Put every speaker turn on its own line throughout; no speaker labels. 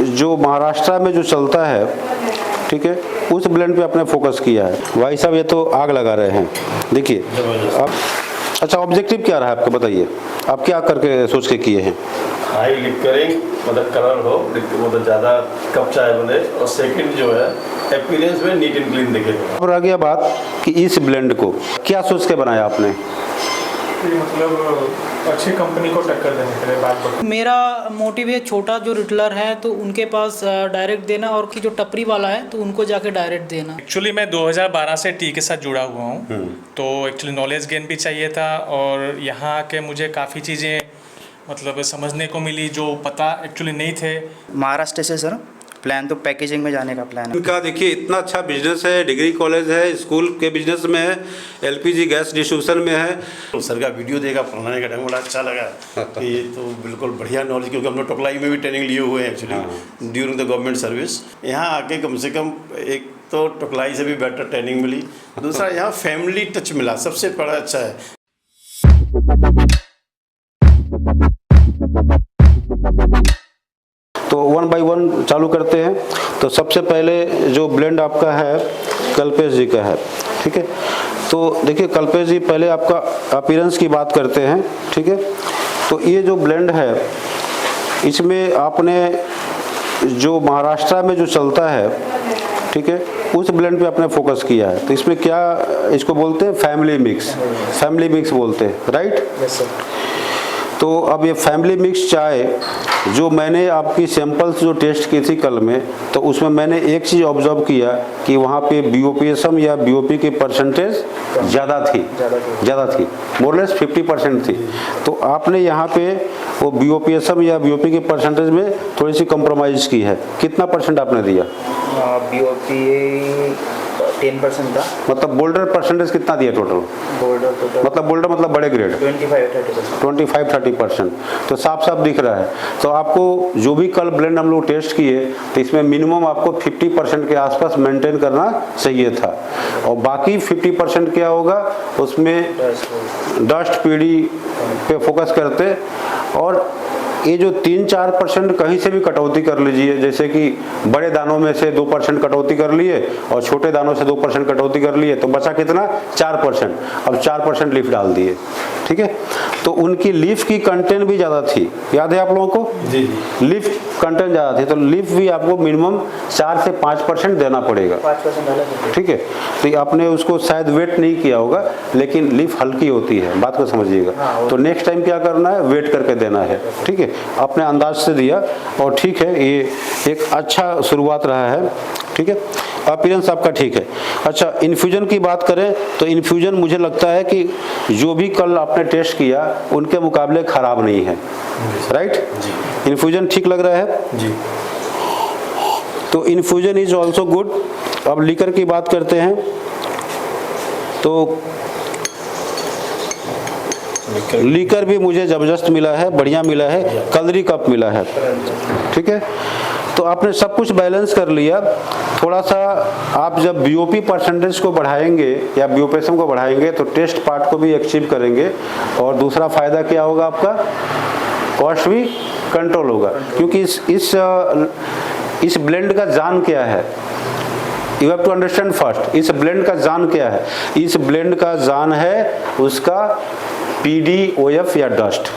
जो महाराष्ट्र में जो चलता है, ठीक है, उस ब्लेंड पे आपने फोकस किया है। भाई साहब ये तो आग लगा रहे हैं, देखिए आप। अच्छा, ऑब्जेक्टिव क्या रहा है आपका, बताइए आप क्या करके सोच के किए हैं?
हाई लिकरिंग मतलब कलर हो, मतलब ज़्यादा कप चाय बने, और सेकंड जो है अपीयरेंस में नीट एंड क्लीन दिखेगा।
अब रह गया बात कि इस ब्लेंड को क्या सोच के बनाया आपने?
मतलब अच्छी कंपनी को टक्कर देने के लिए बात।
मेरा मोटिव है, छोटा जो रिटेलर है तो उनके पास डायरेक्ट देना, और कि जो टपरी वाला है तो उनको जाके डायरेक्ट देना।
एक्चुअली मैं 2012 से टी के साथ जुड़ा हुआ हूँ, तो एक्चुअली नॉलेज गेन भी चाहिए था, और यहाँ आके मुझे काफ़ी चीज़ें मतलब समझने को मिली जो पता एक्चुअली नहीं थे।
महाराष्ट्र से सर प्लान तो पैकेजिंग में जाने का प्लान है
इनका। देखिए इतना अच्छा बिजनेस है, डिग्री कॉलेज है, स्कूल के बिजनेस में है, एलपीजी गैस डिस्ट्रीब्यूशन में है।
तो सर का वीडियो देखा, पढ़ाने का ढंग बड़ा अच्छा लगा कि ये तो बिल्कुल बढ़िया नॉलेज, क्योंकि हम लोग टोकलाई में भी ट्रेनिंग लिए हुए हैं actually during the government service. यहाँ आके कम से कम एक तो टोकलाई से भी बेटर ट्रेनिंग मिली, दूसरा यहाँ फैमिली टच मिला, सबसे बड़ा अच्छा है।
तो 1 बाय 1 चालू करते हैं। तो सबसे पहले जो ब्लेंड आपका है कल्पेश जी का है, ठीक है। तो देखिए कल्पेश जी, पहले आपका अपीयरेंस की बात करते हैं, ठीक है। तो ये जो ब्लेंड है इसमें आपने जो महाराष्ट्र में जो चलता है, ठीक है, उस ब्लेंड पे आपने फोकस किया है। तो इसमें क्या इसको बोलते हैं, फैमिली मिक्स बोलते हैं, राइट?
Yes sir.
तो अब ये फैमिली मिक्स चाय जो मैंने आपकी सैंपल्स जो टेस्ट की थी कल में, तो उसमें मैंने एक चीज़ ऑब्जर्व किया कि वहाँ पे बीओपीएसएम या बीओपी की परसेंटेज ज़्यादा थी, मोरलेस 50% थी। तो आपने यहाँ पे वो बीओपीएसएम या बीओपी की परसेंटेज में थोड़ी सी कॉम्प्रोमाइज़ की है। कितना परसेंट आपने दिया?
बीओपी 10% था।
मतलब बोल्डर परसेंटेज कितना दिया टोटल? बोल्डर मतलब बड़े ग्रेड 25-30%। तो साफ साफ दिख रहा है। तो आपको जो भी कल ब्लेंड हम लोग टेस्ट किए, तो इसमें मिनिमम आपको 50% के आसपास मेंटेन करना चाहिए था, और बाकी 50% क्या होगा, उसमें डस्ट पीढ़ी पे फोकस करते। और ये जो 3-4% कहीं से भी कटौती कर लीजिए, जैसे कि बड़े दानों में से 2% कटौती कर लिए और छोटे दानों से 2% कटौती कर लिए, तो बचा कितना? 4%। अब 4% लीफ डाल दिए, ठीक है। तो उनकी लीफ की कंटेंट भी ज़्यादा थी, याद है आप लोगों को? जी। लीफ कंटेंट ज़्यादा थी, तो लीफ भी आपको मिनिमम 4 से 5% देना पड़ेगा,
5%,
ठीक है। तो आपने उसको शायद वेट नहीं किया होगा, लेकिन लीफ हल्की होती है, बात को समझिएगा। तो नेक्स्ट टाइम क्या करना है, वेट करके देना है, ठीक है। अपने अंदाज से दिया और ठीक है, ये एक अच्छा शुरुआत रहा है, ठीक है। अपीयरेंस आपका ठीक है। अच्छा, इन्फ्यूजन की बात करें तो इन्फ्यूजन मुझे लगता है कि जो भी कल आपने टेस्ट किया उनके मुकाबले खराब नहीं है, राइट? इन्फ्यूजन ठीक लग रहा है जी। तो इन्फ्यूजन इज ऑल्सो गुड। अब लीकर की बात करते हैं। तो लीकर भी मुझे जबरदस्त मिला है, बढ़िया मिला है, कलरी कप मिला है, ठीक है। तो आपने सब कुछ बैलेंस कर लिया। थोड़ा सा आप जब बीओपी परसेंटेज को बढ़ाएंगे या बीओपीएसएम को बढ़ाएंगे तो टेस्ट पार्ट को भी अचीव करेंगे, और दूसरा फायदा क्या होगा, आपका कॉस्ट भी कंट्रोल होगा। क्योंकि इस ब्लेंड का जान क्या है, you have to understand first. इस ब्लेंड का जान क्या है? इस ब्लेंड का जान है उसका पीडीओएफ या डस्ट,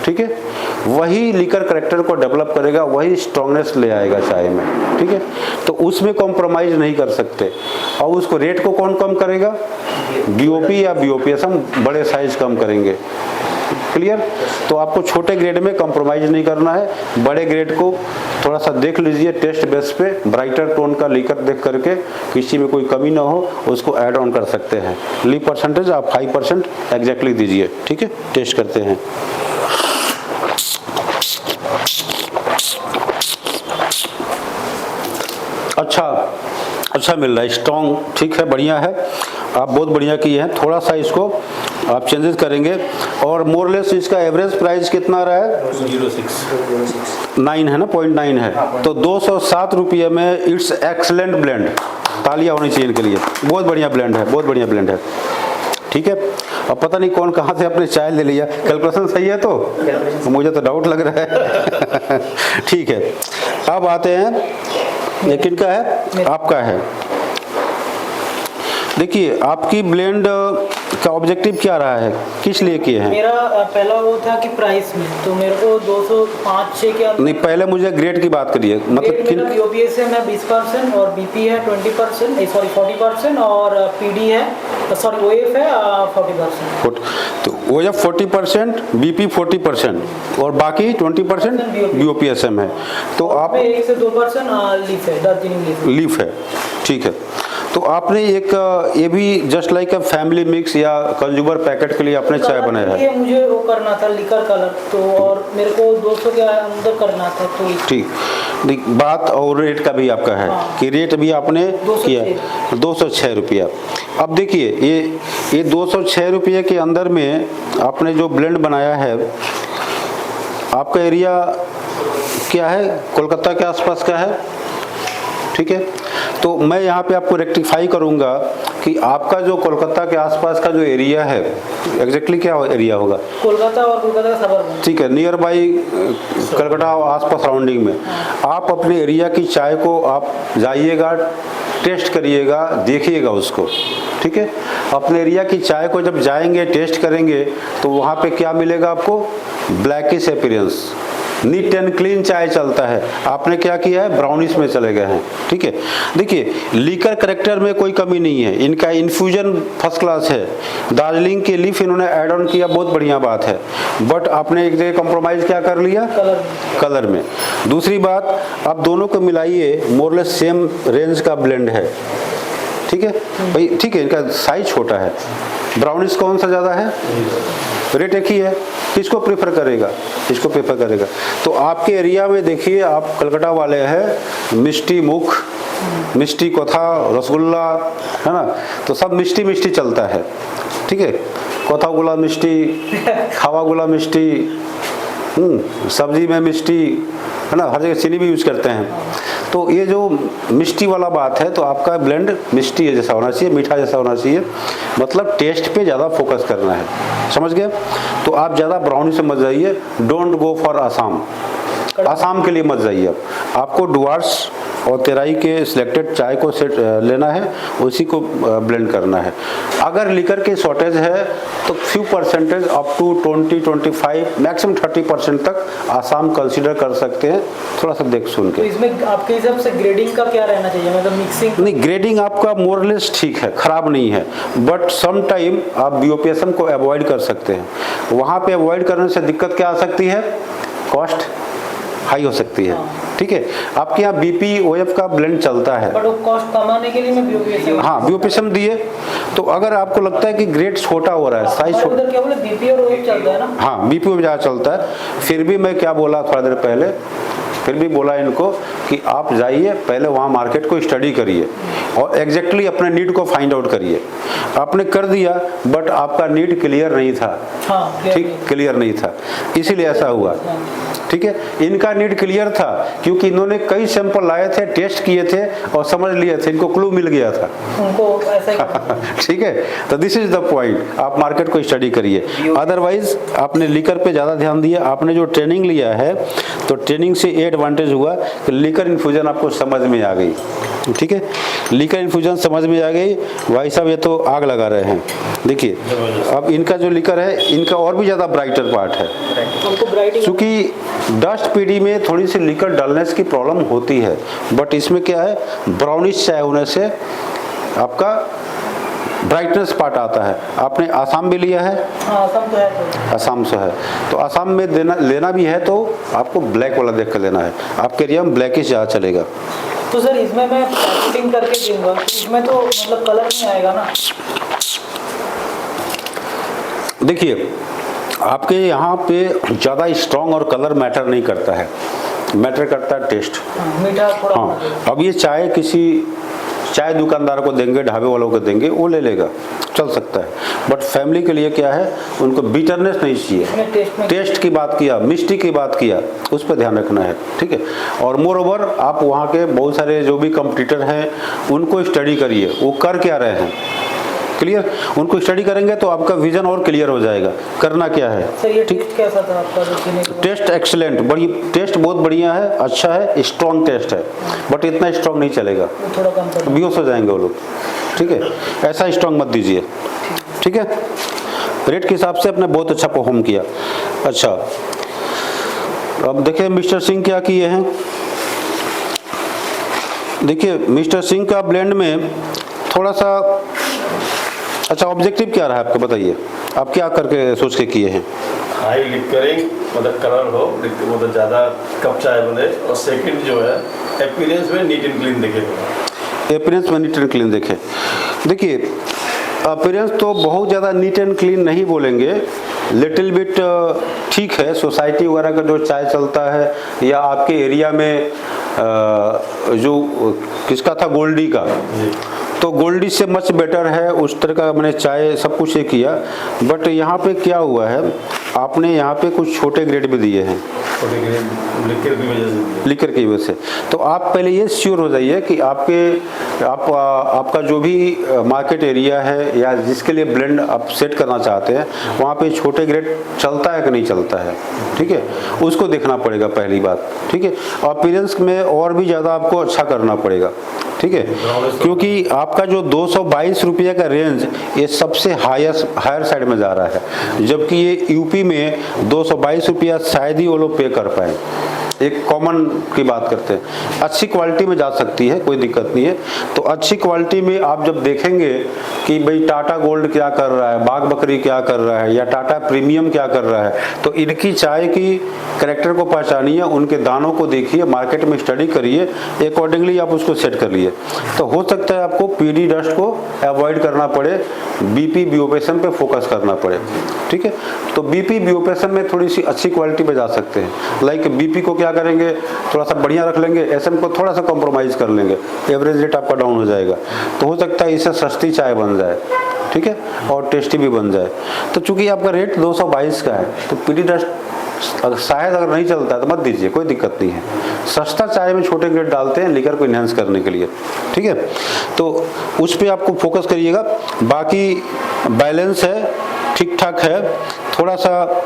ठीक है। वही लिकर करेक्टर को डेवलप करेगा, वही स्ट्रॉन्गनेस ले आएगा चाय में, ठीक है। तो उसमें कॉम्प्रोमाइज नहीं कर सकते। और उसको रेट को कौन कम करेगा? बीओपी या बीओपीएसएम बड़े साइज कम करेंगे, क्लियर। तो आपको छोटे ग्रेड में कॉम्प्रोमाइज नहीं करना है, बड़े ग्रेड को थोड़ा सा देख लीजिए टेस्ट बेस पे, ब्राइटर टोन का लीकर देख करके किसी में कोई कमी ना हो उसको ऐड ऑन कर सकते हैं। ली परसेंटेज आप 5% एग्जैक्टली दीजिए, ठीक है। टेस्ट करते हैं। अच्छा मिल रहा है, स्ट्रॉन्ग, ठीक है, बढ़िया है। आप बहुत बढ़िया किए हैं। थोड़ा सा इसको आप चेंजेस करेंगे। और मोरलेस इसका एवरेज प्राइस कितना रहा है? 9 है ना, 0.9 है। तो 207 रुपये में इट्स एक्सलेंट ब्लेंड। तालियां होनी चाहिए इनके लिए, बहुत बढ़िया ब्लेंड है, बहुत बढ़िया ब्लेंड है। ठीक है। अब पता नहीं कौन कहाँ से अपने चाय ले लिया, कैलकुलेशन सही है तो मुझे तो डाउट लग रहा है। ठीक है, अब आते हैं, ये किनका है? आपका है। देखिए आपकी ब्लेंड का ऑब्जेक्टिव क्या रहा है, किस लिए किए हैं?
मेरा पहला वो था कि प्राइस में तो मेरे को 205-6 के
नहीं, पहले मुझे ग्रेड की बात करिए, मतलब किन?
BOPSM है 20% और BP है 20%, सॉरी 40% और PD है, सॉरी OF है 40%।
तो OF 40%, BP 40% और बाकी 20% BOPSM है। तो आप
1 से 2% लीफ है, दार्जिलिंग
लीफ है, ठीक है। तो आपने एक ये भी just like a family mix या कंज्यूमर पैकेट के लिए आपने चाय बनाया है?
ये मुझे वो करना था लिकर कलर, तो और मेरे को 200 के अंदर करना था, तो
ठीक। बात और रेट का भी आपका है कि रेट भी आपने किया 206 रुपया। अब देखिए ये 206 रुपये के अंदर में आपने जो ब्लेंड बनाया है, आपका एरिया क्या है? कोलकाता के आसपास का है, ठीक है। तो मैं यहाँ पे आपको रेक्टिफाई करूँगा कि आपका जो कोलकाता के आसपास का जो एरिया है एग्जैक्टली क्या एरिया होगा?
कोलकाता और कोलकाता का सबर में,
ठीक है, नियर बाई कलकत्ता और आसपास सराउंडिंग में। आप अपने एरिया की चाय को आप जाइएगा, टेस्ट करिएगा, देखिएगा उसको, ठीक है। अपने एरिया की चाय को जब जाएंगे, टेस्ट करेंगे, तो वहाँ पे क्या मिलेगा आपको? Blackish appearance, neat and clean चाय चलता है। आपने क्या किया है? ब्राउनिश में चले गए हैं, ठीक है। देखिए लीकर करेक्टर में कोई कमी नहीं है, इनका इन्फ्यूजन फर्स्ट क्लास है। दार्जिलिंग के लीफ इन्होंने ऐड ऑन किया, बहुत बढ़िया बात है, बट आपने एक जगह कॉम्प्रोमाइज क्या कर लिया? कलर में। दूसरी बात, आप दोनों को मिलाइए, मोरलेस सेम रेंज का ब्लेंड है, ठीक है भाई, ठीक है। इनका साइज छोटा है, ब्राउनिश कौन सा ज़्यादा है? रेट एक ही है, किसको प्रेफर करेगा? इसको प्रेफर करेगा। तो आपके एरिया में देखिए, आप कलकत्ता वाले हैं, मिष्टी मुख, मिष्टी कोथा, रसगुल्ला, है ना, तो सब मिष्टी मिष्टी चलता है, ठीक है। कोथा गुला मिष्टी, खावा गुला मिष्टी, सब्जी में मिष्टी, है ना, हर जगह चीनी भी यूज करते हैं। तो ये जो मिष्टी वाला बात है, तो आपका ब्लेंड मिष्टी जैसा होना चाहिए, मीठा जैसा होना चाहिए, मतलब टेस्ट पे ज़्यादा फोकस करना है, समझ गए? तो आप ज़्यादा ब्राउनी से मत जाइए, don't go for Assam, Assam के लिए मत जाइए। आपको डुआर्स और तेराई के सिलेक्टेड चाय को सेट लेना है, उसी को ब्लेंड करना है। अगर लिकर की शॉर्टेज है तो few percentage up to 20-25 maximum 30% तक आसाम कंसीडर कर सकते हैं, थोड़ा सा देख सुन के।
तो इसमें आपके हिसाब से ग्रेडिंग का क्या रहना चाहिए, मतलब मिक्सिंग?
नहीं, ग्रेडिंग आपका मोरलेस ठीक है, खराब नहीं है, बट सम टाइम आप BOPSM को अवॉइड कर सकते हैं। वहाँ पे अवॉइड करने से दिक्कत क्या आ सकती है? कॉस्ट हाई हो सकती है, ठीक है। आपके यहाँ BP OF का ब्लेंड चलता है,
बट वो कॉस्ट कमाने के लिए मैं BOPSM,
हाँ BOPSM दिए। तो अगर आपको लगता है कि ग्रेड छोटा हो रहा है, साइज छोटा,
क्या बोले BP और OF चलता है ना?
हाँ BP OF ज़्यादा चलता है। फिर भी मैं क्या बोला थोड़ा देर पहले, फिर भी बोला इनको कि आप जाइए, पहले वहाँ मार्केट को स्टडी करिए और एग्जैक्टली अपने नीड को फाइंड आउट करिए। आपने कर दिया, बट आपका नीड क्लियर नहीं था, ठीक, क्लियर नहीं था, इसीलिए ऐसा हुआ, ठीक है। इनका नीड क्लियर था क्योंकि इन्होंने कई सैंपल लाए थे, टेस्ट किए थे और समझ लिए थे, इनको क्लू मिल गया था,
उनको ऐसा ही
ठीक है। तो दिस इज द पॉइंट, आप मार्केट को स्टडी करिए। अदरवाइज आपने लिकर पे ज़्यादा ध्यान दिया, आपने जो ट्रेनिंग लिया है, तो ट्रेनिंग से ये एडवांटेज हुआ कि लिकर इन्फ्यूजन आपको समझ में आ गई, ठीक है। लिकर इन्फ्यूजन समझ में आ गई। भाई साहब ये तो आग लगा रहे हैं। देखिए अब इनका जो लिकर है, इनका और भी ज़्यादा ब्राइटर पार्ट है, क्योंकि डस्ट पीडी में थोड़ी सी लिकर डलनेस की प्रॉब्लम होती है, बट इसमें क्या है, ब्राउनिश चाय होने से आपका ब्राइटनेस पार्ट आता है। आपने आसाम भी लिया है?
आसाम तो है,
आसाम से है, तो आसाम में लेना भी है तो आपको ब्लैक वाला देख कर लेना है। आपके एरिया में ब्लैकिश ज़्यादा चलेगा।
तो सर इसमें मैं पैकेटिंग करके दूंगा, इसमें तो मतलब कलर नहीं आएगा ना?
देखिए आपके यहाँ पे ज़्यादा स्ट्रॉन्ग और कलर मैटर नहीं करता है, मैटर करता है टेस्ट।
मीठा थोड़ा।
हाँ, अब ये चाय किसी चाय दुकानदार को देंगे, ढाबे वालों को देंगे, वो ले लेगा, चल सकता है, बट फैमिली के लिए क्या है, उनको बिटरनेस नहीं चाहिए। टेस्ट की बात किया, मिष्टी की बात किया, उस पर ध्यान रखना है, ठीक है। और मोर ओवर आप वहाँ के बहुत सारे जो भी कंपटीटर हैं उनको स्टडी करिए, वो कर क्या रहे हैं, क्लियर? उनको स्टडी करेंगे तो आपका विजन और क्लियर हो जाएगा करना क्या है।
सर ये टेस्ट कैसा था आपका जो पीने के बाद?
टेस्ट एक्सीलेंट, बड़ी टेस्ट बहुत बढ़िया है, अच्छा है, स्ट्रॉन्ग टेस्ट है, बट इतना स्ट्रॉन्ग नहीं चलेगा,
थोड़ा कम कर
बेहोश हो जाएंगे वो लोग। ठीक है, ऐसा स्ट्रॉन्ग मत दीजिए। ठीक है, रेट के हिसाब से आपने बहुत अच्छा परफॉर्म किया। अच्छा, अब देखिए मिस्टर सिंह क्या किए हैं। देखिए मिस्टर सिंह का ब्लेंड में थोड़ा सा अच्छा ऑब्जेक्टिव क्या रहा है आपका, बताइए आप क्या करके सोच के किए हैं।
हाई लिकरिंग मतलब कलर हो, मतलब ज़्यादा कप चाय बने, और सेकंड जो है अपीयरेंस में नीट एंड क्लीन दिखे।
अपीयरेंस में नीट एंड क्लीन देखें। देखिए अपीयरेंस तो बहुत ज़्यादा नीट एंड क्लीन नहीं बोलेंगे, लिटिल बिट ठीक है। सोसाइटी वगैरह का जो चाय चलता है या आपके एरिया में जो किसका था, गोल्डी का, तो गोल्डी से मच बेटर है, उस तरह का मैंने चाय सब कुछ ये किया। बट यहाँ पे क्या हुआ है, आपने यहाँ पे कुछ छोटे ग्रेड भी दिए हैं लिकर की वजह से। तो आप पहले ये श्योर हो जाइए कि आपका जो भी मार्केट एरिया है या जिसके लिए ब्लेंड आप सेट करना चाहते हैं वहाँ पे छोटे ग्रेड चलता है कि नहीं चलता है। ठीक है, उसको देखना पड़ेगा पहली बात। ठीक है, अपीयरेंस में और भी ज़्यादा आपको अच्छा करना पड़ेगा। ठीक है, क्योंकि आपका जो 222 रुपये का रेंज ये सबसे हायर साइड में जा रहा है, जबकि ये यूपी में 222 रुपया शायद ही वो लोग पे कर पाए। एक कॉमन की बात करते हैं, अच्छी क्वालिटी में जा सकती है, कोई दिक्कत नहीं है। तो अच्छी क्वालिटी में आप जब देखेंगे कि भाई टाटा गोल्ड क्या कर रहा है, बाग बकरी क्या कर रहा है, या टाटा प्रीमियम क्या कर रहा है, तो इनकी चाय की कैरेक्टर को पहचानिए, उनके दानों को देखिए, मार्केट में स्टडी करिए, अकॉर्डिंगली आप उसको सेट कर लिए। तो हो सकता है आपको पीडी डस्ट को अवॉइड करना पड़े, बीपी बियोपेशन पे फोकस करना पड़े। ठीक है, तो बीपी बियोपेशन में थोड़ी सी अच्छी क्वालिटी पे जा सकते हैं। लाइक बीपी को क्या करेंगे, थोड़ा सा बढ़िया रख लेंगे, एसएम को थोड़ा सा कॉम्प्रोमाइज कर लेंगे, एवरेज रेट आपका डाउन हो जाएगा। तो हो सकता है इससे सस्ती चाय बन जाए। ठीक है, और टेस्टी भी बन जाए। तो चूंकि आपका रेट 222 का है, तो पीडी डस्ट शायद अगर नहीं चलता है तो मत दीजिए, कोई दिक्कत नहीं है। सस्ता चाय में छोटे ग्रेड डालते हैं लीकर को इन्हेंस करने के लिए। ठीक है, तो उस पर आपको फोकस करिएगा। बाकी बैलेंस है, ठीक ठाक है, थोड़ा सा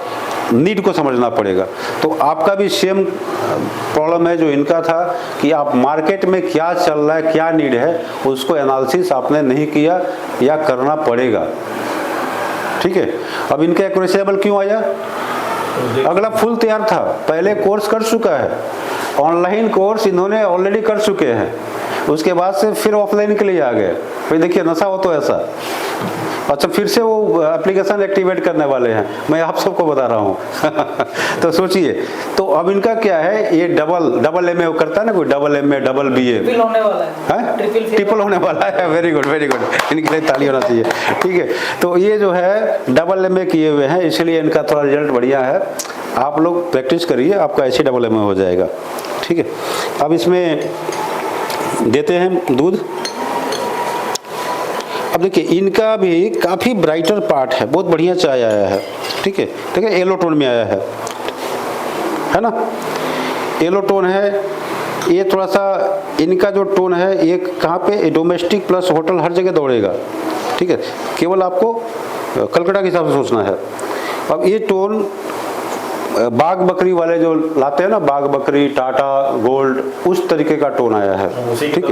नीड को समझना पड़ेगा। तो आपका भी सेम प्रॉब्लम है जो इनका था कि आप मार्केट में क्या चल रहा है, क्या नीड है, उसको एनालिसिस आपने नहीं किया या करना पड़ेगा। ठीक है, अब इनका एक्यूरेसी लेवल क्यों आया, अगला फुल तैयार था, पहले कोर्स कर चुका है, ऑनलाइन कोर्स इन्होंने ऑलरेडी कर चुके हैं, उसके बाद से फिर ऑफलाइन के लिए आ गए। फिर देखिए नशा हो तो ऐसा। अच्छा, फिर से वो एप्लीकेशन एक्टिवेट करने वाले हैं, मैं आप सबको बता रहा हूँ। तो सोचिए, तो अब इनका क्या है, ये डबल एमए करता है ना कोई, डबल एमए डबल बीए
होने वाला है,
ट्रिपल होने वाला है। वेरी गुड वेरी गुड, इनके लिए ताली होना चाहिए। ठीक है, तो ये जो है डबल एमए किए हुए हैं, इसलिए इनका थोड़ा रिजल्ट बढ़िया है। आप लोग प्रैक्टिस करिए, आपका ऐसे डबल एमए हो जाएगा। ठीक है, अब इसमें देते हैं दूध। अब देखिए इनका भी काफ़ी ब्राइटर पार्ट है, बहुत बढ़िया चाय आया है। ठीक है, देखिए येलो टोन में आया है ना, येलो टोन है। ये थोड़ा सा इनका जो टोन है ये कहाँ पे, डोमेस्टिक प्लस होटल हर जगह दौड़ेगा। ठीक है, केवल आपको कलकत्ता के हिसाब से सोचना है। अब ये टोन बाग बकरी वाले जो लाते हैं ना, बाग बकरी, टाटा गोल्ड, उस तरीके का टोन आया है। ठीक है,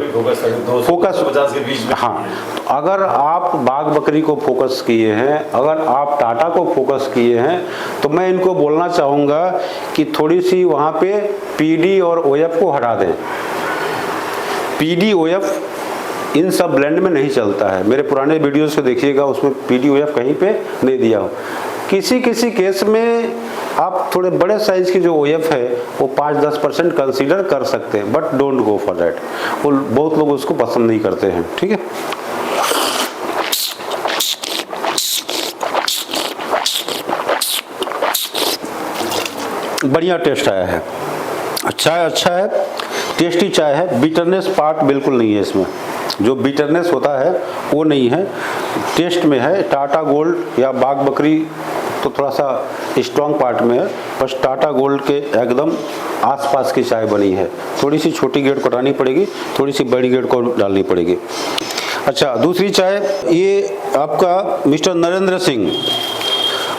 फोकस
50 के बीच में।
हाँ, तो अगर आप बाग बकरी को फोकस किए हैं, अगर आप टाटा को फोकस किए हैं, तो मैं इनको बोलना चाहूँगा कि थोड़ी सी वहाँ पे पीडी और ओएफ को हटा दें। पीडी ओएफ इन सब ब्लेंड में नहीं चलता है, मेरे पुराने वीडियोस को देखिएगा, उसमें पीडी ओएफ कहीं पे नहीं दिया हो। किसी किसी केस में आप थोड़े बड़े साइज की जो ओएफ है वो 5-10% कंसीडर कर सकते हैं, but don't go for that. वो बहुत लोग उसको पसंद नहीं करते हैं। ठीक है, बढ़िया टेस्ट आया है, चाय अच्छा है, टेस्टी चाय है, बिटरनेस पार्ट बिल्कुल नहीं है इसमें, जो बिटरनेस होता है वो नहीं है, टेस्ट में है। टाटा गोल्ड या बाग बकरी तो थोड़ा सा स्ट्रॉन्ग पार्ट में है, बस टाटा गोल्ड के एकदम आसपास की चाय बनी है। थोड़ी सी छोटी ग्रेड को डालनी पड़ेगी, थोड़ी सी बड़ी ग्रेड को डालनी पड़ेगी। अच्छा, दूसरी चाय ये आपका मिस्टर नरेंद्र सिंह,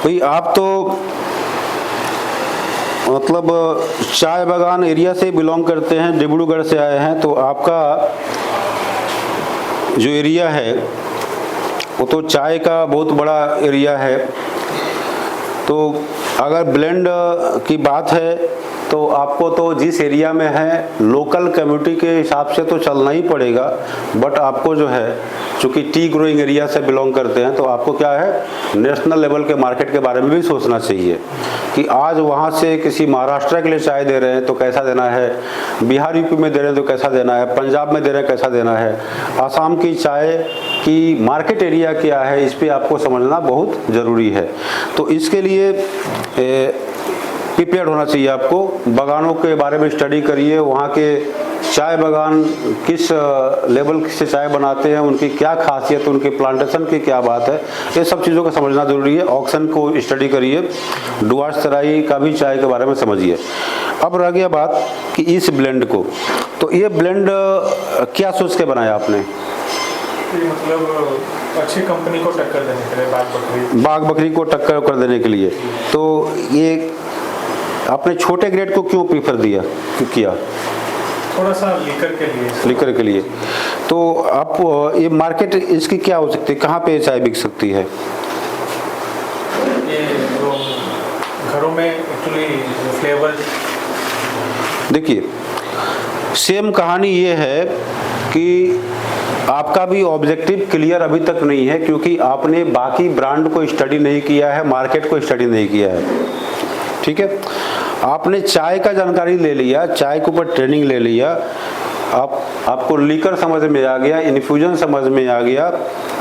भाई आप तो मतलब चाय बागान एरिया से बिलोंग करते हैं, डिब्रूगढ़ से आए हैं, तो आपका जो एरिया है वो तो चाय का बहुत बड़ा एरिया है। तो अगर ब्लेंड की बात है तो आपको तो जिस एरिया में है लोकल कम्युनिटी के हिसाब से तो चलना ही पड़ेगा, बट आपको जो है चूँकि टी ग्रोइंग एरिया से बिलोंग करते हैं तो आपको क्या है नेशनल लेवल के मार्केट के बारे में भी सोचना चाहिए कि आज वहाँ से किसी महाराष्ट्र के लिए चाय दे रहे हैं तो कैसा देना है, बिहार यूपी में दे रहे हैं तो कैसा देना है, पंजाब में दे रहे हैं कैसा देना है, आसाम की चाय की मार्केट एरिया क्या है, इस पर आपको समझना बहुत ज़रूरी है। तो इसके लिए प्रिपेयर्ड होना चाहिए आपको। बागानों के बारे में स्टडी करिए, वहाँ के चाय बागान किस लेवल से चाय बनाते हैं, उनकी क्या खासियत, उनकी प्लांटेशन की क्या बात है, ये सब चीज़ों को समझना ज़रूरी है। ऑक्सन को स्टडी करिए, डुआर्स तराई का भी चाय के बारे में समझिए। अब रह गया बात कि इस ब्लेंड को, तो ये ब्लेंड क्या सोच के बनाया आपने?
मतलब अच्छी कंपनी को टक्कर देने के लिए,
बाघ बकरी को टक्कर कर देने के लिए। तो ये आपने छोटे ग्रेड को क्यों प्रीफर किया?
थोड़ा सा लीकर के लिए।
तो आप ये मार्केट इसकी क्या हो सकती है, कहाँ पे चाय बिक सकती है?
ये जो घरों में एक्चुअली फ्लेवर,
देखिए सेम कहानी ये है कि आपका भी ऑब्जेक्टिव क्लियर अभी तक नहीं है, क्योंकि आपने बाकी ब्रांड को स्टडी नहीं किया है, मार्केट को स्टडी नहीं किया है। ठीक है, आपने चाय का जानकारी ले लिया, चाय के ऊपर ट्रेनिंग ले लिया, आपको लीकर समझ में आ गया, इन्फ्यूजन समझ में आ गया,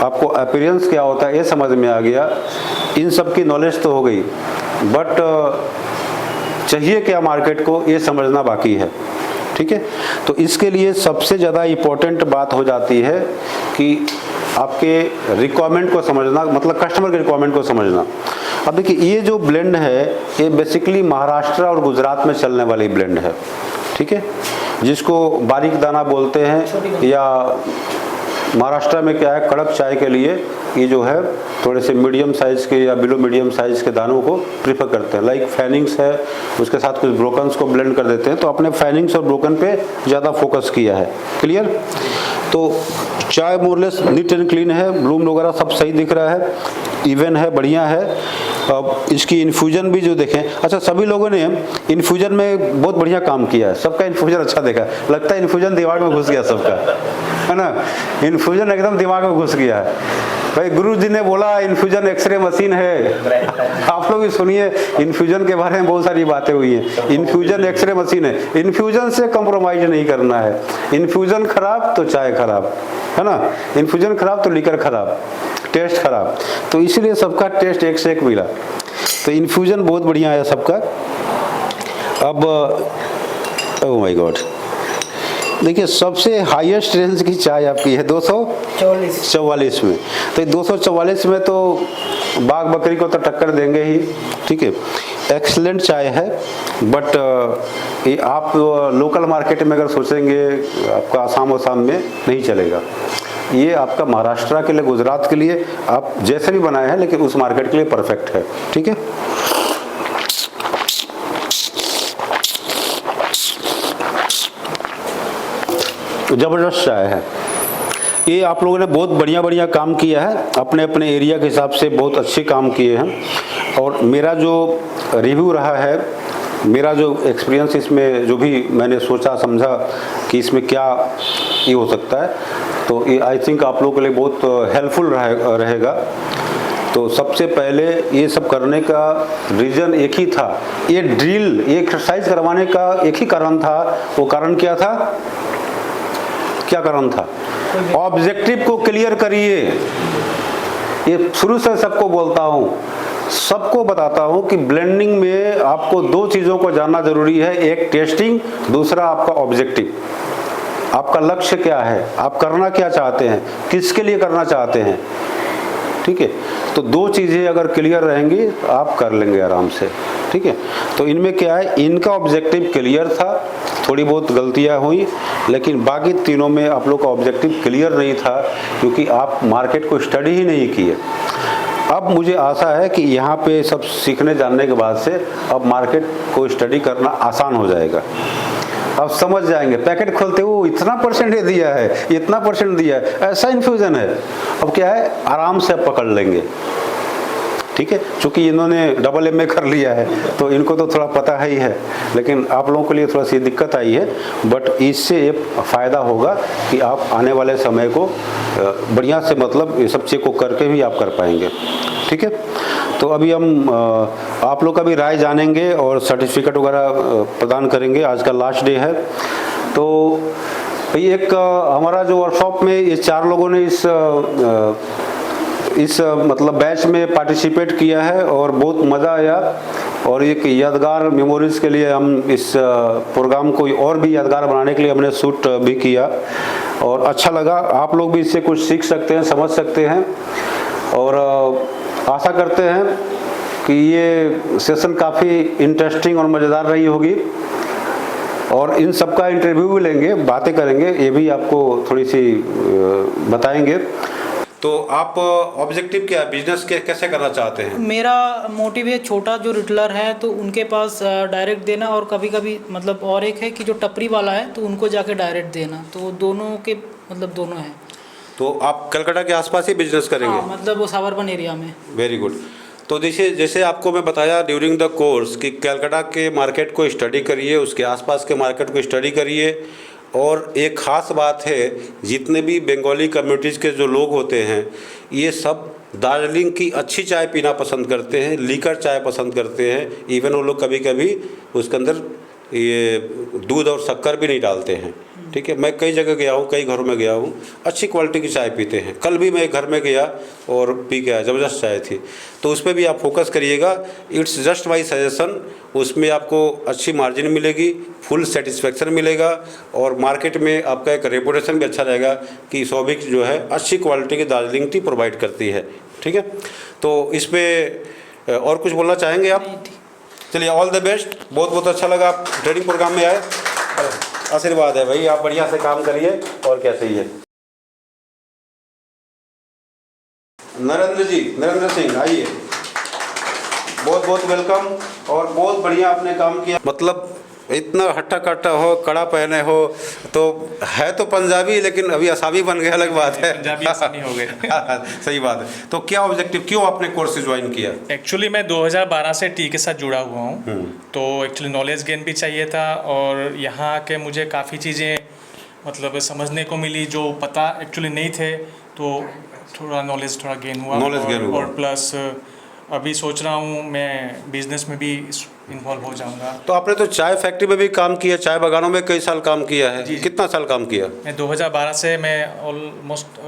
आपको अपीयरेंस क्या होता है ये समझ में आ गया, इन सब की नॉलेज तो हो गई, बट चाहिए क्या मार्केट को ये समझना बाकी है। ठीक है, तो इसके लिए सबसे ज़्यादा इम्पोर्टेंट बात हो जाती है कि आपके रिक्वायरमेंट को समझना, मतलब कस्टमर के रिक्वायरमेंट को समझना। अब देखिए ये जो ब्लेंड है ये बेसिकली महाराष्ट्र और गुजरात में चलने वाली ब्लेंड है। ठीक है, जिसको बारीक दाना बोलते हैं, या महाराष्ट्र में क्या है कड़क चाय के लिए ये जो है थोड़े से मीडियम साइज़ के या बिलो मीडियम साइज़ के दानों को प्रीफर करते हैं। लाइक फैनिंग्स है, उसके साथ कुछ ब्रोकन्स को ब्लेंड कर देते हैं, तो अपने फैनिंग्स और ब्रोकन पे ज़्यादा फोकस किया है। क्लियर? तो चाय मोरलेस नीट एंड क्लीन है, ब्लूम वगैरह सब सही दिख रहा है, इवन है, बढ़िया है। अब इसकी इन्फ्यूजन भी जो देखें, अच्छा सभी लोगों ने इन्फ्यूजन में बहुत बढ़िया काम किया है, सबका इन्फ्यूजन अच्छा देखा, लगता है इन्फ्यूजन दिमाग में घुस गया सबका, है ना, इन्फ्यूजन एकदम दिमाग में घुस गया है। भाई गुरु जी ने बोला इन्फ्यूजन एक्सरे मशीन है, आप लोग भी सुनिए, इन्फ्यूजन के बारे में बहुत सारी बातें हुई हैं। इन्फ्यूजन एक्सरे मशीन है, इन्फ्यूजन से कम्प्रोमाइज नहीं करना है। इन्फ्यूजन खराब तो चाय खराब, है ना, इन्फ्यूजन खराब तो लीकर खराब, टेस्ट खराब, तो इसीलिए सबका टेस्ट एक से एक मिला। तो इन्फ्यूजन बहुत बढ़िया है सबका। अब ओह माय गॉड, देखिए सबसे हाईएस्ट रेंज की चाय आपकी है 244 में, तो 244 में तो बाघ बकरी को तो टक्कर देंगे ही। ठीक है, एक्सलेंट चाय है, बट ये आप लोकल मार्केट में अगर सोचेंगे आपका आसाम में नहीं चलेगा। ये आपका महाराष्ट्र के लिए, गुजरात के लिए आप जैसे भी बनाए हैं, लेकिन उस मार्केट के लिए परफेक्ट है। ठीक है, जबरदस्त चाय है ये। आप लोगों ने बहुत बढ़िया काम किया है, अपने अपने एरिया के हिसाब से बहुत अच्छे काम किए हैं। और मेरा जो रिव्यू रहा है, मेरा जो एक्सपीरियंस इसमें, जो भी मैंने सोचा समझा कि इसमें क्या ये हो सकता है, तो ये आई थिंक आप लोगों के लिए बहुत हेल्पफुल रहेगा। तो सबसे पहले ये सब करने का रीज़न एक ही था, ये ड्रिल, ये एक्सरसाइज करवाने का एक ही कारण था। वो कारण क्या था? क्या कारण था? ऑब्जेक्टिव को क्लियर करिए। ये शुरू से सबको बोलता हूँ, सबको बताता हूँ कि ब्लेंडिंग में आपको दो चीज़ों को जानना जरूरी है, एक टेस्टिंग, दूसरा आपका ऑब्जेक्टिव। आपका लक्ष्य क्या है, आप करना क्या चाहते हैं, किसके लिए करना चाहते हैं। ठीक है। तो दो चीज़ें अगर क्लियर रहेंगी तो आप कर लेंगे आराम से, ठीक है। तो इनमें क्या है, इनका ऑब्जेक्टिव क्लियर था, थोड़ी बहुत गलतियां हुई, लेकिन बाकी तीनों में आप लोग का ऑब्जेक्टिव क्लियर नहीं था क्योंकि आप मार्केट को स्टडी ही नहीं किए। अब मुझे आशा है कि यहाँ पे सब सीखने जानने के बाद से अब मार्केट को स्टडी करना आसान हो जाएगा। अब समझ जाएंगे, पैकेट खोलते वो इतना परसेंट दिया है, इतना परसेंट दिया है, ऐसा इन्फ्यूजन है। अब क्या है, आराम से पकड़ लेंगे, ठीक है। चूँकि इन्होंने डबल MA कर लिया है तो इनको तो थोड़ा पता है ही है, लेकिन आप लोगों के लिए थोड़ा सी दिक्कत आई है। बट इससे ये फ़ायदा होगा कि आप आने वाले समय को बढ़िया से मतलब ये सब चेक को करके भी आप कर पाएंगे, ठीक है। तो अभी हम आप लोग का भी राय जानेंगे और सर्टिफिकेट वगैरह प्रदान करेंगे। आज का लास्ट डे है। तो एक हमारा जो वर्कशॉप में ये 4 लोगों ने इस मतलब बैच में पार्टिसिपेट किया है और बहुत मज़ा आया। और एक यादगार मेमोरीज के लिए हम इस प्रोग्राम को और भी यादगार बनाने के लिए हमने शूट भी किया और अच्छा लगा। आप लोग भी इससे कुछ सीख सकते हैं, समझ सकते हैं और आशा करते हैं कि ये सेशन काफ़ी इंटरेस्टिंग और मज़ेदार रही होगी। और इन सब का इंटरव्यू भी लेंगे, बातें करेंगे, ये भी आपको थोड़ी सी बताएंगे। तो आप ऑब्जेक्टिव क्या है, बिजनेस के कैसे करना चाहते हैं?
मेरा मोटिव है, छोटा जो रिटेलर है तो उनके पास डायरेक्ट देना, और कभी कभी मतलब और एक है कि जो टपरी वाला है तो उनको जाके डायरेक्ट देना। तो दोनों के मतलब दोनों हैं।
तो आप कलकत्ता के आसपास ही बिजनेस करेंगे?
हाँ, मतलब वो साबरबन एरिया में।
Very good. तो जैसे आपको मैं बताया ड्यूरिंग द कोर्स कि कलकत्ता के मार्केट को स्टडी करिए, उसके आसपास के मार्केट को स्टडी करिए। और एक ख़ास बात है, जितने भी बंगाली कम्युनिटीज़ के जो लोग होते हैं ये सब दार्जिलिंग की अच्छी चाय पीना पसंद करते हैं, लीकर चाय पसंद करते हैं। इवन वो लोग कभी कभी उसके अंदर ये दूध और शक्कर भी नहीं डालते हैं, ठीक है। मैं कई जगह गया हूँ, कई घरों में गया हूँ, अच्छी क्वालिटी की चाय पीते हैं। कल भी मैं एक घर में गया और पी के आया, ज़बरदस्त चाय थी। तो उस पर भी आप फोकस करिएगा। It's just my suggestion. उसमें आपको अच्छी मार्जिन मिलेगी, फुल सेटिस्फेक्शन मिलेगा और मार्केट में आपका एक रेपुटेशन भी अच्छा रहेगा कि सौभिक जो है अच्छी क्वालिटी की दार्जिलिंग टी प्रोवाइड करती है, ठीक है। तो इस पर और कुछ बोलना चाहेंगे आप? चलिए, ऑल द बेस्ट। बहुत बहुत अच्छा लगा आप ट्रेनिंग प्रोग्राम में आए। आशीर्वाद है भाई, आप बढ़िया से काम करिए और क्या सही है। नरेंद्र सिंह आइए, बहुत बहुत वेलकम। और बहुत बढ़िया आपने काम किया, मतलब इतना हट्टा कट्टा हो, कड़ा पहने हो, तो है तो पंजाबी लेकिन अभी असामी बन गया, अलग बात है।
पंजाबी आसामी हो गए।
सही बात है। तो क्या ऑब्जेक्टिव, क्यों आपने कोर्स ज्वाइन किया?
एक्चुअली मैं 2012 से टी के साथ जुड़ा हुआ हूँ, तो एक्चुअली नॉलेज गेन भी चाहिए था और यहाँ आके मुझे काफ़ी चीज़ें मतलब समझने को मिली जो पता एक्चुअली नहीं थे। तो थोड़ा नॉलेज थोड़ा गेन हुआ और प्लस अभी सोच रहा हूँ मैं बिजनेस में भी इन्वॉल्व हो जाऊँगा।
तो आपने तो चाय फैक्ट्री में भी काम किया, चाय बागानों में कई साल काम किया है। कितना साल काम किया?
मैं 2012 से मैं ऑलमोस्ट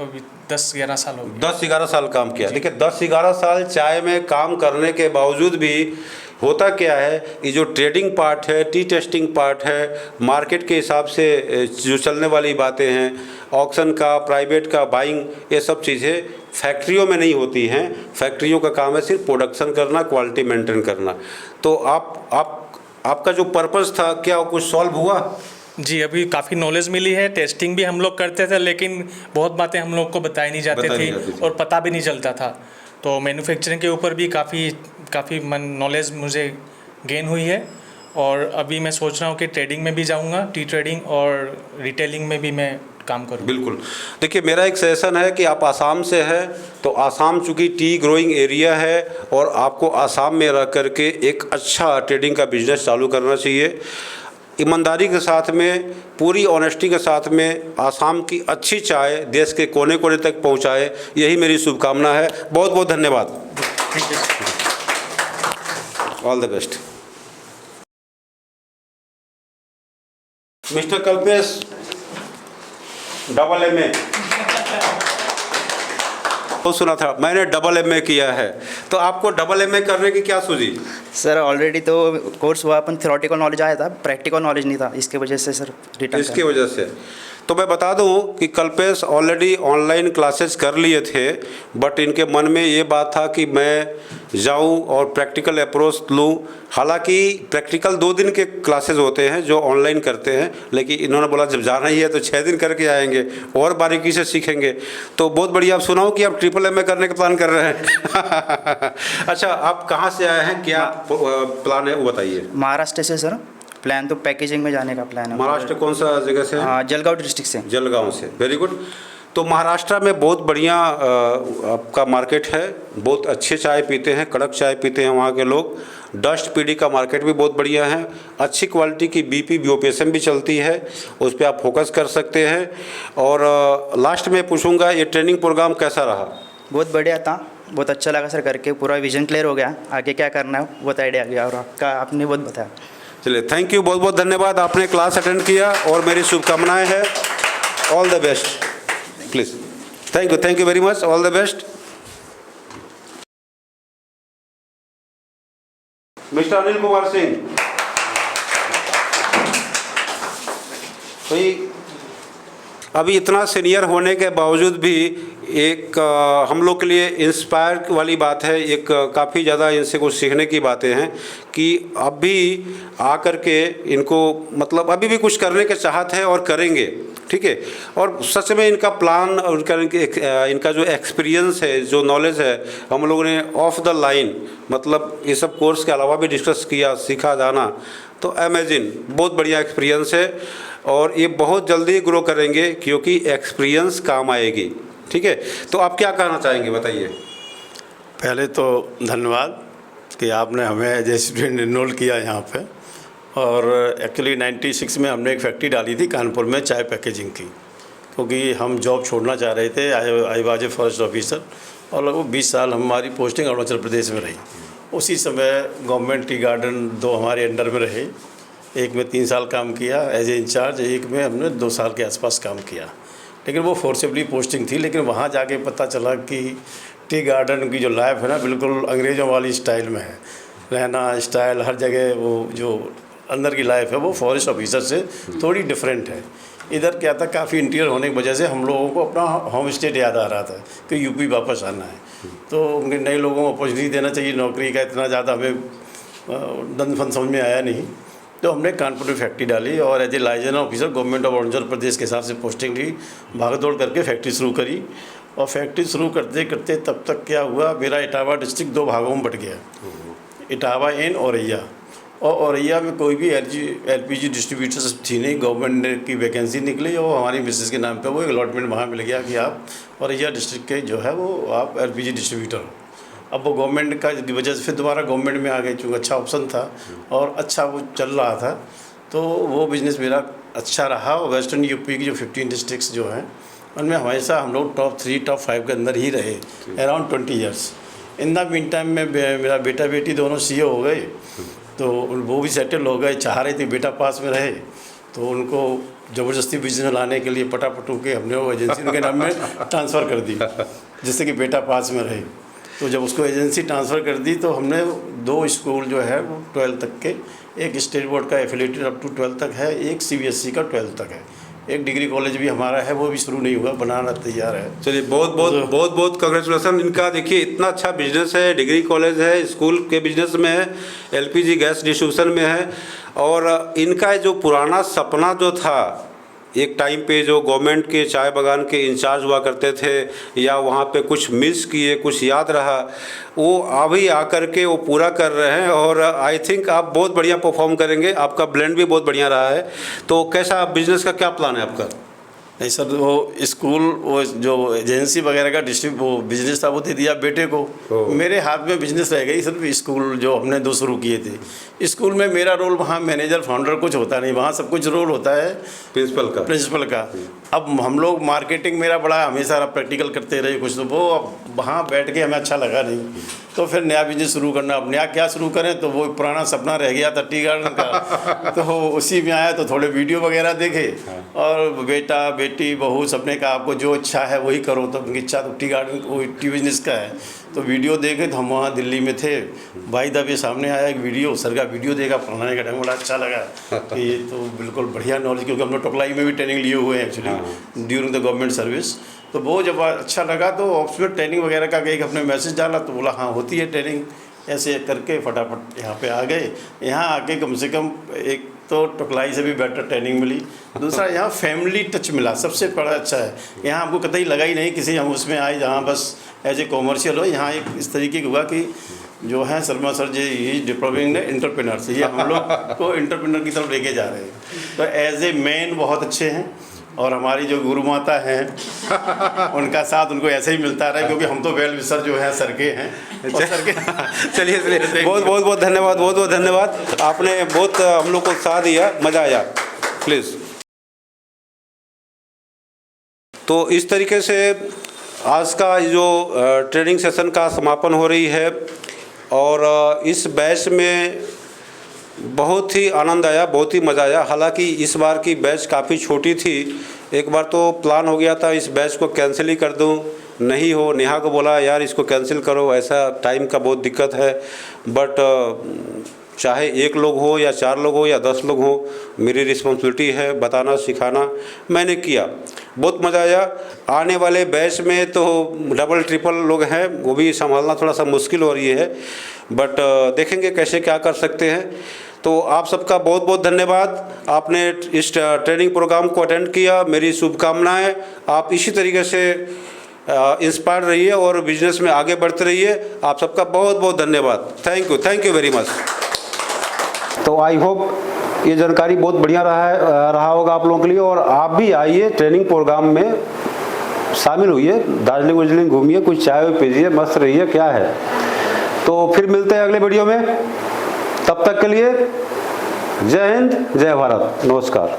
10-11 साल हो गए।
10-11 साल काम किया। देखिए, 10-11 साल चाय में काम करने के बावजूद भी होता क्या है, ये जो ट्रेडिंग पार्ट है, टी टेस्टिंग पार्ट है, मार्केट के हिसाब से जो चलने वाली बातें हैं, ऑक्शन का, प्राइवेट का, बाइंग, ये सब चीज़ें फैक्ट्रियों में नहीं होती हैं। फैक्ट्रियों का काम है सिर्फ प्रोडक्शन करना, क्वालिटी मेंटेन करना। तो आपका जो पर्पस था, क्या कुछ सॉल्व हुआ?
जी, अभी काफ़ी नॉलेज मिली है। टेस्टिंग भी हम लोग करते थे लेकिन बहुत बातें हम लोग को बताई नहीं जाती थी और पता भी नहीं चलता था। तो मैन्युफैक्चरिंग के ऊपर भी काफ़ी नॉलेज मुझे गेन हुई है और अभी मैं सोच रहा हूँ कि ट्रेडिंग में भी जाऊँगा, टी ट्रेडिंग, और रिटेलिंग में भी मैं काम करूँ।
बिल्कुल। देखिए, मेरा एक सजेशन है कि आप आसाम से हैं तो आसाम चूँकि टी ग्रोइंग एरिया है और आपको आसाम में रह करके एक अच्छा ट्रेडिंग का बिजनेस चालू करना चाहिए। ईमानदारी के साथ में, पूरी ऑनेस्टी के साथ में आसाम की अच्छी चाय देश के कोने कोने तक पहुंचाए, यही मेरी शुभकामना है। बहुत बहुत धन्यवाद। All the best. Mister Kalpesh, double MA तो सुना था मैंने, डबल MA किया है। तो आपको डबल MA करने की क्या सूझी?
सर ऑलरेडी तो कोर्स हुआ, अपन थ्योरेटिकल नॉलेज आया था, प्रैक्टिकल नॉलेज नहीं था, इसके वजह से सर रिटर्न।
इसकी वजह से तो मैं बता दूं कि कल्पेश ऑलरेडी ऑनलाइन क्लासेस कर लिए थे, बट इनके मन में ये बात था कि मैं जाऊं और प्रैक्टिकल अप्रोच लूं। हालांकि प्रैक्टिकल 2 दिन के क्लासेस होते हैं जो ऑनलाइन करते हैं, लेकिन इन्होंने बोला जब जाना ही है तो 6 दिन करके आएंगे और बारीकी से सीखेंगे। तो बहुत बढ़िया। आप सुनाओ कि आप MMA करने का प्लान कर रहे हैं। अच्छा, आप कहाँ से आए हैं, क्या प्लान है वो बताइए।
महाराष्ट्र से सर। प्लान तो पैकेजिंग में जाने का प्लान है।
महाराष्ट्र कौन सा जगह से?
जलगांव डिस्ट्रिक्ट से।
जलगांव से, वेरी गुड। तो महाराष्ट्र में बहुत बढ़िया आपका मार्केट है, बहुत अच्छे चाय पीते हैं, कड़क चाय पीते हैं वहाँ के लोग। डस्ट पीडी का मार्केट भी बहुत बढ़िया है, अच्छी क्वालिटी की BP BOPSM भी चलती है, उस पर आप फोकस कर सकते हैं। और लास्ट में पूछूंगा, ये ट्रेनिंग प्रोग्राम कैसा रहा?
बहुत बढ़िया था, बहुत अच्छा लगा सर करके, पूरा विजन क्लियर हो गया, आगे क्या करना है बहुत आइडिया आ गया और आपका आपने बहुत बताया।
चलिए, थैंक यू, बहुत बहुत धन्यवाद, आपने क्लास अटेंड किया और मेरी शुभकामनाएं हैं। All the best please. Thank you very much, all the best. Mister Anil Kumar Singh भाई, अभी इतना सीनियर होने के बावजूद भी एक हम लोग के लिए इंस्पायर वाली बात है, एक काफ़ी ज़्यादा इनसे कुछ सीखने की बातें हैं कि अभी आकर के इनको मतलब अभी भी कुछ करने के चाहत है और करेंगे, ठीक है। और सच में इनका प्लान और इनका जो एक्सपीरियंस है, जो नॉलेज है, हम लोगों ने ऑफ द लाइन मतलब ये सब कोर्स के अलावा भी डिस्कस किया, सीखा जाना, तो अमेजिंग, बहुत बढ़िया एक्सपीरियंस है और ये बहुत जल्दी ग्रो करेंगे क्योंकि एक्सपीरियंस काम आएगी, ठीक है। तो आप क्या कहना चाहेंगे बताइए।
पहले तो धन्यवाद कि आपने हमें एज ए स्टूडेंट इनरोल किया यहाँ पे। और एक्चुअली 96 में हमने एक फैक्ट्री डाली थी कानपुर में चाय पैकेजिंग की, क्योंकि हम जॉब छोड़ना चाह रहे थे। I was a forest officer और लगभग 20 साल हमारी पोस्टिंग अरुणाचल प्रदेश में रही। उसी समय गवर्नमेंट टी गार्डन 2 हमारे अंडर में रहे, एक में 3 साल काम किया एज ए इंचार्ज, एक में हमने 2 साल के आसपास काम किया, लेकिन वो फोर्सेबली पोस्टिंग थी। लेकिन वहाँ जाके पता चला कि टी गार्डन की जो लाइफ है ना, बिल्कुल अंग्रेज़ों वाली स्टाइल में है, रहना स्टाइल हर जगह, वो जो अंदर की लाइफ है वो फॉरेस्ट ऑफिसर से थोड़ी डिफरेंट है। इधर क्या था, काफ़ी इंटीरियर होने की वजह से हम लोगों को अपना होम स्टेट याद आ रहा था कि यूपी वापस आना है। तो उनके नए लोगों को अपॉर्चुनिटी देना चाहिए नौकरी का, इतना ज़्यादा हमें दंड फन समझ में आया नहीं। तो हमने कानपुर में फैक्ट्री डाली और as a liaison officer government of Arunachal Pradesh के हिसाब से पोस्टिंग ली, भाग दौड़ करके फैक्ट्री शुरू करी। और फैक्ट्री शुरू करते करते तब तक क्या हुआ, मेरा इटावा डिस्ट्रिक्ट 2 भागों में बट गया, इटावा एन औरैया। और औरैया में कोई भी LPG डिस्ट्रीब्यूटर्स थी नहीं, गवर्नमेंट की वैकेंसी निकली और हमारी मिसेस के नाम पे वो एक अलॉटमेंट वहाँ मिल गया कि आप औरैया डिस्ट्रिक्ट के जो है वो आप LPG डिस्ट्रीब्यूटर हो। अब वो गवर्नमेंट का की वजह से फिर दोबारा गवर्नमेंट में आ गए, चूँकि अच्छा ऑप्शन था और अच्छा वो चल रहा था, तो वो बिज़नेस मेरा अच्छा रहा। और वेस्टर्न यूपी की जो 15 डिस्ट्रिक्ट्स जो हैं उनमें हमेशा हम लोग टॉप 3 टॉप 5 के अंदर ही रहे around 20 years. In the mean time में मेरा बेटा बेटी दोनों CEO हो गए, तो वो भी सेटल हो गए। चाह रहे थे बेटा पास में रहे, तो उनको ज़बरदस्ती बिजनेस लाने के लिए पटापटू के हमने वो एजेंसी उनके नाम में ट्रांसफ़र कर दी, जिससे कि बेटा पास में रहे। तो जब उसको एजेंसी ट्रांसफ़र कर दी तो हमने 2 स्कूल जो है वो 12 तक के, एक स्टेट बोर्ड का एफिलेटेड अप टू 12 तक है, एक CBSE का 12 तक है, एक डिग्री कॉलेज भी हमारा है, वो भी शुरू नहीं हुआ, बनाना तैयार है।
चलिए, बहुत कांग्रेचुलेसन। इनका देखिए इतना अच्छा बिजनेस है, डिग्री कॉलेज है, स्कूल के बिजनेस में है, LPG गैस डिस्ट्रीब्यूशन में है। और इनका जो पुराना सपना जो था, एक टाइम पे जो गवर्नमेंट के चाय बागान के इंचार्ज हुआ करते थे या वहाँ पे कुछ मिस किए, कुछ याद रहा, वो अभी आकर के वो पूरा कर रहे हैं। और आई थिंक आप बहुत बढ़िया परफॉर्म करेंगे, आपका ब्लेंड भी बहुत बढ़िया रहा है। तो कैसा बिजनेस का क्या प्लान है आपका?
नहीं सर, वो स्कूल वो जो एजेंसी वगैरह का वो बिजनेस था वो दे दिया बेटे को। मेरे हाथ में बिजनेस रह गई सिर्फ स्कूल जो हमने 2 शुरू किए थे। स्कूल में मेरा रोल वहाँ मैनेजर फाउंडर कुछ होता नहीं, वहाँ सब कुछ रोल होता है प्रिंसिपल का। अब हम लोग मार्केटिंग मेरा बड़ा हमेशा प्रैक्टिकल करते रहे कुछ, तो वो अब वहाँ बैठ के हमें अच्छा लगा नहीं, तो फिर नया बिजनेस शुरू करना। अब नया क्या शुरू करें, तो वो पुराना सपना रह गया था टी गार्डन का, तो उसी में आया। तो थोड़े वीडियो वगैरह देखे और बेटा बेटी बहू सबने कहा आपको जो इच्छा है वही करो, तो उनकी इच्छा तो टी गार्डन टी बिजनेस का है। तो वीडियो देखे तो हम वहाँ दिल्ली में थे, भाई दब ये सामने आया एक वीडियो, सर का वीडियो देखा, पढ़ाने का ढंग बड़ा अच्छा लगा कि ये तो बिल्कुल बढ़िया नॉलेज, क्योंकि हम लोग टोकलाई में भी ट्रेनिंग लिए हुए हैं actually during the government service. तो वो जब अच्छा लगा तो ऑफिस में ट्रेनिंग वगैरह का एक अपने मैसेज डाला तो बोला हाँ होती है ट्रेनिंग, ऐसे करके फटाफट यहाँ पे आ गए। यहाँ आके कम से कम एक तो टोकलाई से भी बेटर ट्रेनिंग मिली, दूसरा यहाँ फैमिली टच मिला, सबसे बड़ा अच्छा है। यहाँ हमको कतई लगा ही नहीं किसी हम उसमें आए जहाँ बस एज ए कॉमर्शियल हो। यहाँ एक इस तरीके का हुआ कि जो है शर्मा सर जी ही डेवलपिंग एंटरप्रेन्योर्स, ये हम लोग को एंटरप्रेन्योर की तरफ लेके जा रहे हैं। तो एज ए मैन बहुत अच्छे हैं और हमारी जो गुरु माता हैं उनका साथ उनको ऐसे ही मिलता रहा, क्योंकि हम तो वेल विशर जो है सर के हैं और सर के
चलिए बहुत धन्यवाद, बहुत धन्यवाद। आपने बहुत हम लोग को साथ दिया, मज़ा आया। प्लीज़। तो इस तरीके से आज का जो ट्रेनिंग सेशन का समापन हो रही है और इस बैच में बहुत ही आनंद आया, बहुत ही मज़ा आया। हालांकि इस बार की बैच काफ़ी छोटी थी, एक बार तो प्लान हो गया था इस बैच को कैंसिल ही कर दूं, नहीं हो, नेहा को बोला यार इसको कैंसिल करो, ऐसा टाइम का बहुत दिक्कत है। बट चाहे 1 लोग हो या 4 लोग हो या 10 लोग हो, मेरी रिस्पॉन्सिबिलिटी है बताना सिखाना, मैंने किया, बहुत मज़ा आया। आने वाले बैच में तो डबल ट्रिपल लोग हैं, वो भी संभालना थोड़ा सा मुश्किल हो रही है, बट देखेंगे कैसे क्या कर सकते हैं। तो आप सबका बहुत बहुत धन्यवाद, आपने इस ट्रेनिंग प्रोग्राम को अटेंड किया, मेरी शुभकामनाएं। आप इसी तरीके से इंस्पायर रहिए और बिजनेस में आगे बढ़ते रहिए। आप सबका बहुत बहुत धन्यवाद। Thank you very much. तो आई होप ये जानकारी बहुत बढ़िया रहा होगा आप लोगों के लिए, और आप भी आइए ट्रेनिंग प्रोग्राम में शामिल होइए, दार्जिलिंग घूमिए, कुछ चाय पीजिए, मस्त रहिए, क्या है। तो फिर मिलते हैं अगले वीडियो में, तब तक के लिए जय हिंद, जय भारत, नमस्कार।